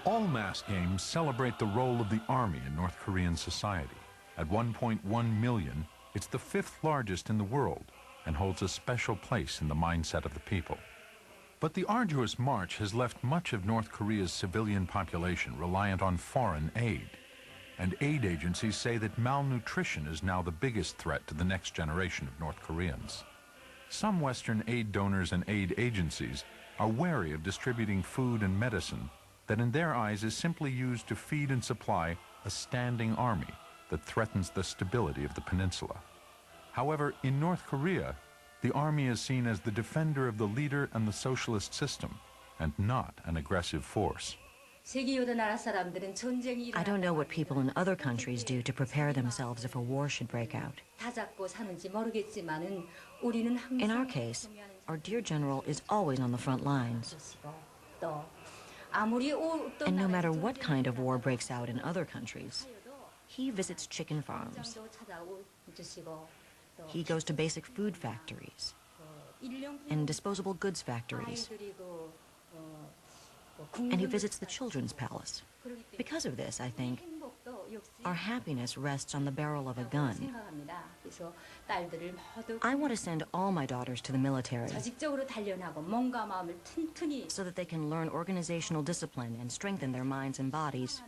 All mass games celebrate the role of the army in North Korean society. At 1.1 million, it's the fifth largest in the world and holds a special place in the mindset of the people. But the arduous march has left much of North Korea's civilian population reliant on foreign aid. And aid agencies say that malnutrition is now the biggest threat to the next generation of North Koreans. Some Western aid donors and aid agencies are wary of distributing food and medicine that in their eyes is simply used to feed and supply a standing army that threatens the stability of the peninsula. However, in North Korea, the army is seen as the defender of the leader and the socialist system, and not an aggressive force. I don't know what people in other countries do to prepare themselves if a war should break out. In our case, our dear general is always on the front lines. And no matter what kind of war breaks out in other countries, he visits chicken farms. He goes to basic food factories and disposable goods factories. And he visits the children's palace. Because of this, I think, our happiness rests on the barrel of a gun. I want to send all my daughters to the military so that they can learn organizational discipline and strengthen their minds and bodies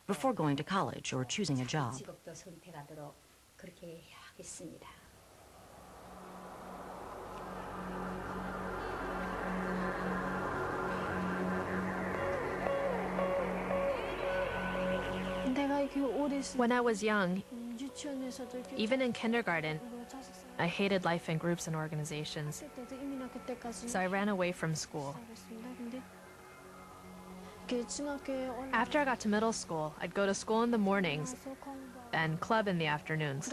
before going to college or choosing a job. When I was young, even in kindergarten, I hated life in groups and organizations, so I ran away from school. After I got to middle school, I'd go to school in the mornings and club in the afternoons.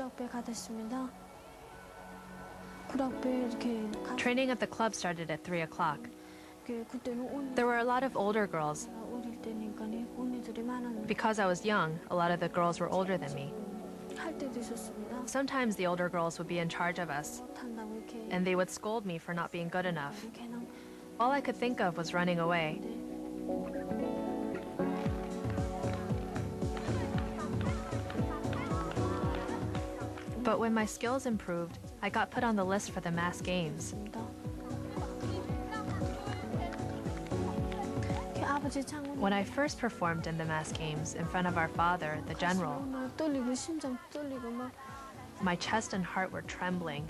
Training at the club started at 3 o'clock. There were a lot of older girls. Because I was young, a lot of the girls were older than me. Sometimes the older girls would be in charge of us, and they would scold me for not being good enough. All I could think of was running away. But when my skills improved, I got put on the list for the mass games. When I first performed in the mass games in front of our father, the general, my chest and heart were trembling.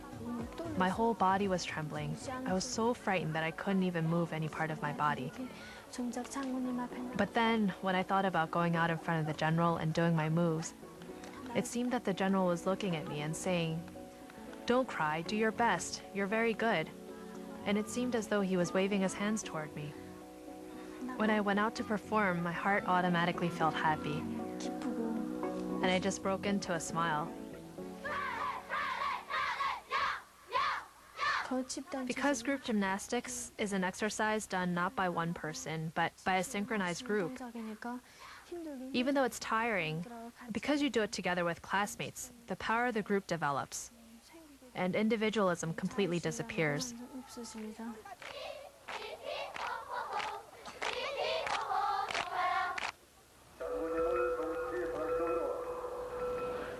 My whole body was trembling. I was so frightened that I couldn't even move any part of my body. But then, when I thought about going out in front of the general and doing my moves, it seemed that the general was looking at me and saying, "Don't cry, do your best, you're very good." And it seemed as though he was waving his hands toward me. When I went out to perform, my heart automatically felt happy. And I just broke into a smile. Because group gymnastics is an exercise done not by one person, but by a synchronized group, even though it's tiring, because you do it together with classmates, the power of the group develops, and individualism completely disappears.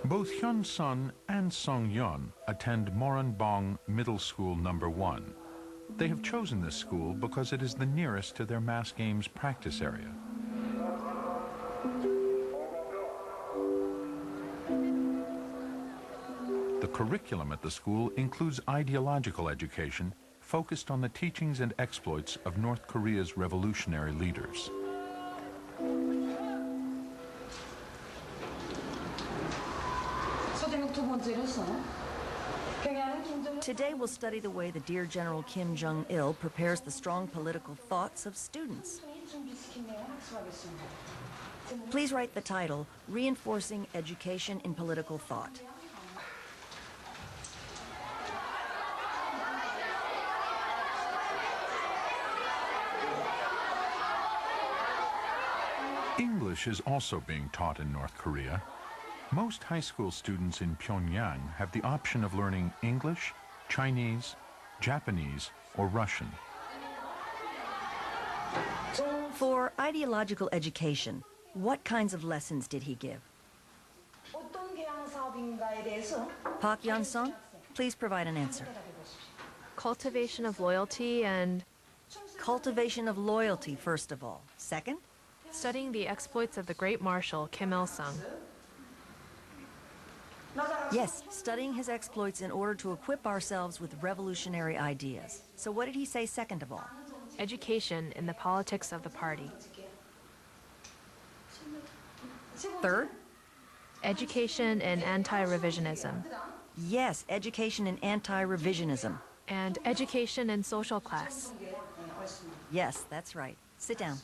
Both Hyun-sun and Song-yeon attend Moranbong Middle School No. 1. They have chosen this school because it is the nearest to their mass games practice area. The curriculum at the school includes ideological education focused on the teachings and exploits of North Korea's revolutionary leaders. Today we'll study the way the dear General Kim Jong-il prepares the strong political thoughts of students. Please write the title, Reinforcing Education in Political Thought. English is also being taught in North Korea. Most high school students in Pyongyang have the option of learning English, Chinese, Japanese, or Russian. For ideological education, what kinds of lessons did he give? Park Yeon-sung, please provide an answer. Cultivation of loyalty and Cultivation of loyalty, first of all. Second? studying the exploits of the great marshal Kim Il-sung. Yes, studying his exploits in order to equip ourselves with revolutionary ideas. So what did he say second of all? Education in the politics of the party. Third? Education in anti-revisionism. Yes, education in anti-revisionism. And education in social class. Yes, that's right. Sit down.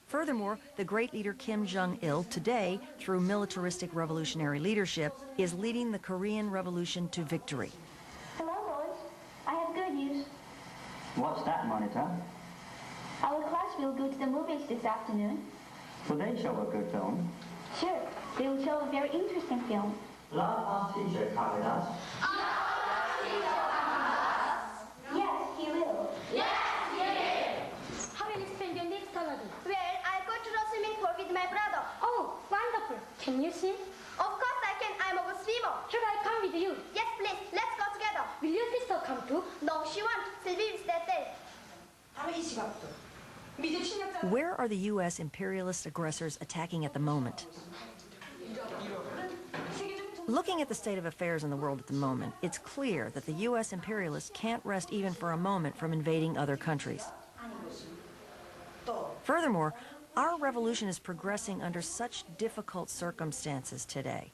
Furthermore, the great leader Kim Jong-il today, through militaristic revolutionary leadership, is leading the Korean Revolution to victory. Hello, boys. I have good news. What's that, Monitor? Our class will go to the movies this afternoon. Will they show a good film? Sure, they will show a very interesting film. Will our teacher come with us? Yes, he will. How will you spend your next holiday? Well, I'll go to the swimming pool with my brother. Oh, wonderful. Can you swim? Of course I can. I'm a good swimmer. Should I come with you? Yes, please. Let's go together. Will your sister come too? No, she won't. Sylvie will stay there. Where are the U.S. imperialist aggressors attacking at the moment? Looking at the state of affairs in the world at the moment, it's clear that the U.S. imperialists can't rest even for a moment from invading other countries. Furthermore, our revolution is progressing under such difficult circumstances today.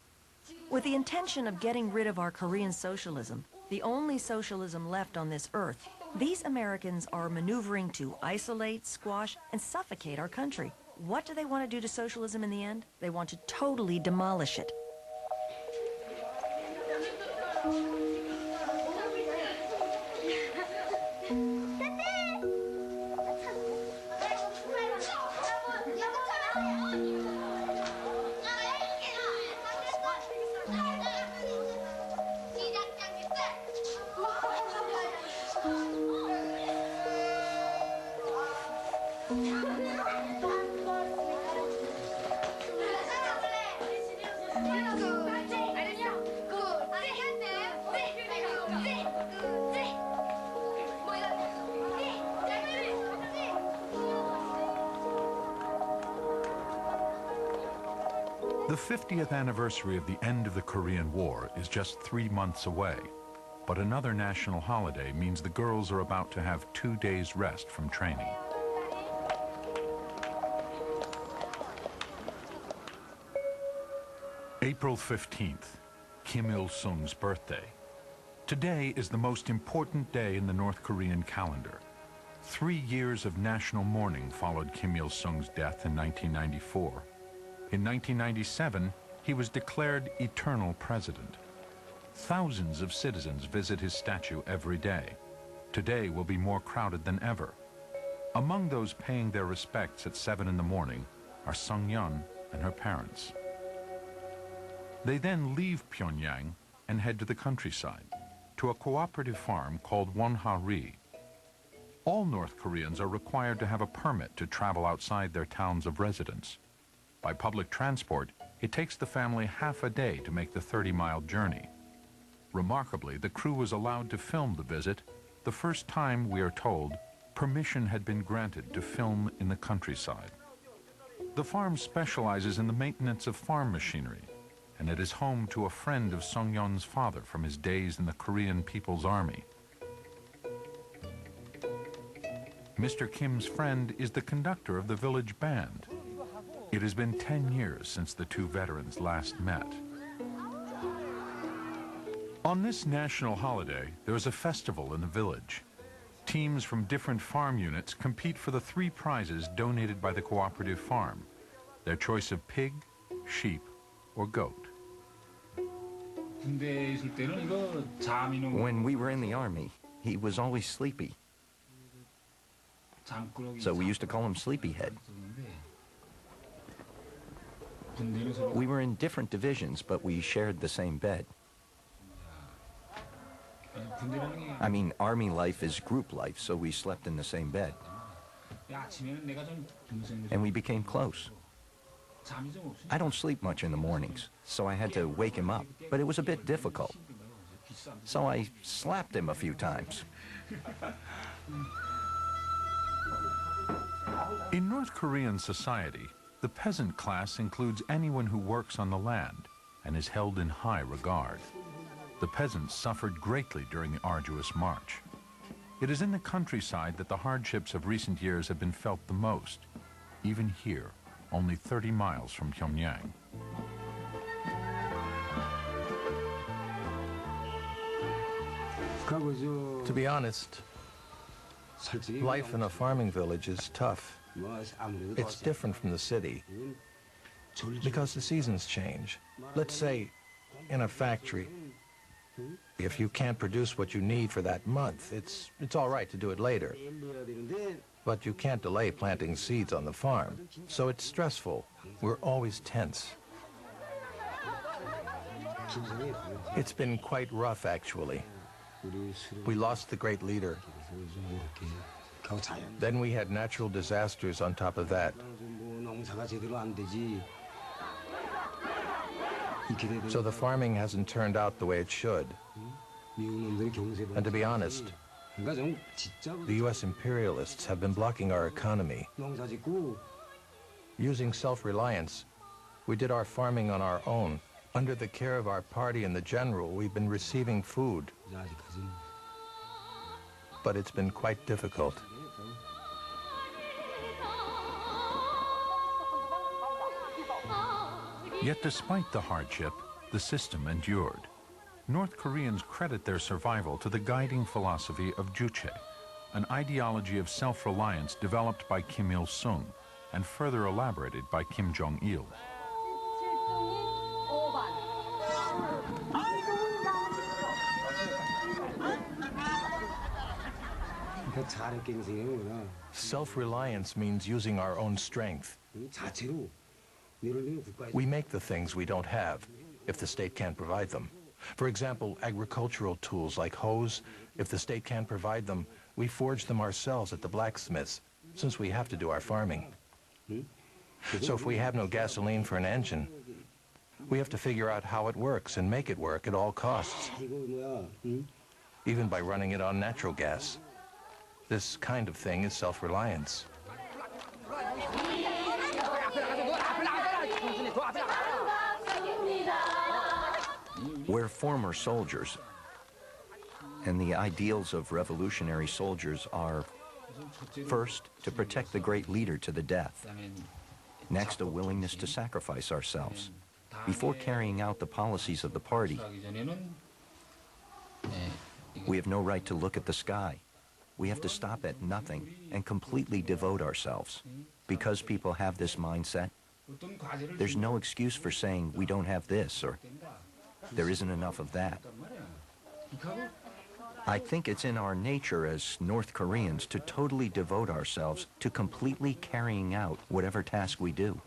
With the intention of getting rid of our Korean socialism, the only socialism left on this earth, these Americans are maneuvering to isolate, squash, and suffocate our country. What do they want to do to socialism in the end? They want to totally demolish it. The 50th anniversary of the end of the Korean War is just 3 months away, but another national holiday means the girls are about to have 2 days rest from training. April 15th, Kim Il-sung's birthday. Today is the most important day in the North Korean calendar. 3 years of national mourning followed Kim Il-sung's death in 1994. In 1997, he was declared eternal president. Thousands of citizens visit his statue every day. Today will be more crowded than ever. Among those paying their respects at 7 in the morning are Sung-yeon and her parents. They then leave Pyongyang and head to the countryside, to a cooperative farm called Wonha-ri. All North Koreans are required to have a permit to travel outside their towns of residence. By public transport, it takes the family half a day to make the 30-mile journey. Remarkably, the crew was allowed to film the visit, the first time, we are told, permission had been granted to film in the countryside. The farm specializes in the maintenance of farm machinery, and it is home to a friend of Sung-yeon's father from his days in the Korean People's Army. Mr. Kim's friend is the conductor of the village band. It has been 10 years since the two veterans last met. On this national holiday, there is a festival in the village. Teams from different farm units compete for the 3 prizes donated by the cooperative farm, their choice of pig, sheep, or goat. When we were in the army, he was always sleepy. So we used to call him Sleepyhead. We were in different divisions, but we shared the same bed. I mean, army life is group life, so we slept in the same bed. And we became close. I don't sleep much in the mornings, so I had to wake him up, but it was a bit difficult. So I slapped him a few times. In North Korean society, the peasant class includes anyone who works on the land and is held in high regard. The peasants suffered greatly during the arduous march. It is in the countryside that the hardships of recent years have been felt the most, even here, only 30 miles from Pyongyang. To be honest, life in a farming village is tough. It's different from the city because the seasons change. Let's say in a factory, if you can't produce what you need for that month, it's all right to do it later. But you can't delay planting seeds on the farm, so it's stressful. We're always tense. It's been quite rough, actually. We lost the great leader. Then we had natural disasters on top of that. So the farming hasn't turned out the way it should. And to be honest, the U.S. imperialists have been blocking our economy. Using self-reliance, we did our farming on our own. Under the care of our party and the general, we've been receiving food. But it's been quite difficult. Yet despite the hardship, the system endured. North Koreans credit their survival to the guiding philosophy of Juche, an ideology of self-reliance developed by Kim Il-sung and further elaborated by Kim Jong-il. Self-reliance means using our own strength. We make the things we don't have, if the state can't provide them. For example, agricultural tools like hoes, if the state can't provide them, we forge them ourselves at the blacksmiths, since we have to do our farming. So if we have no gasoline for an engine, we have to figure out how it works and make it work at all costs, even by running it on natural gas. This kind of thing is self-reliance. We're former soldiers, and the ideals of revolutionary soldiers are, first, to protect the great leader to the death. Next, a willingness to sacrifice ourselves before carrying out the policies of the party. We have no right to look at the sky. We have to stop at nothing and completely devote ourselves. Because people have this mindset, there's no excuse for saying we don't have this or there isn't enough of that. I think it's in our nature as North Koreans to totally devote ourselves to completely carrying out whatever task we do.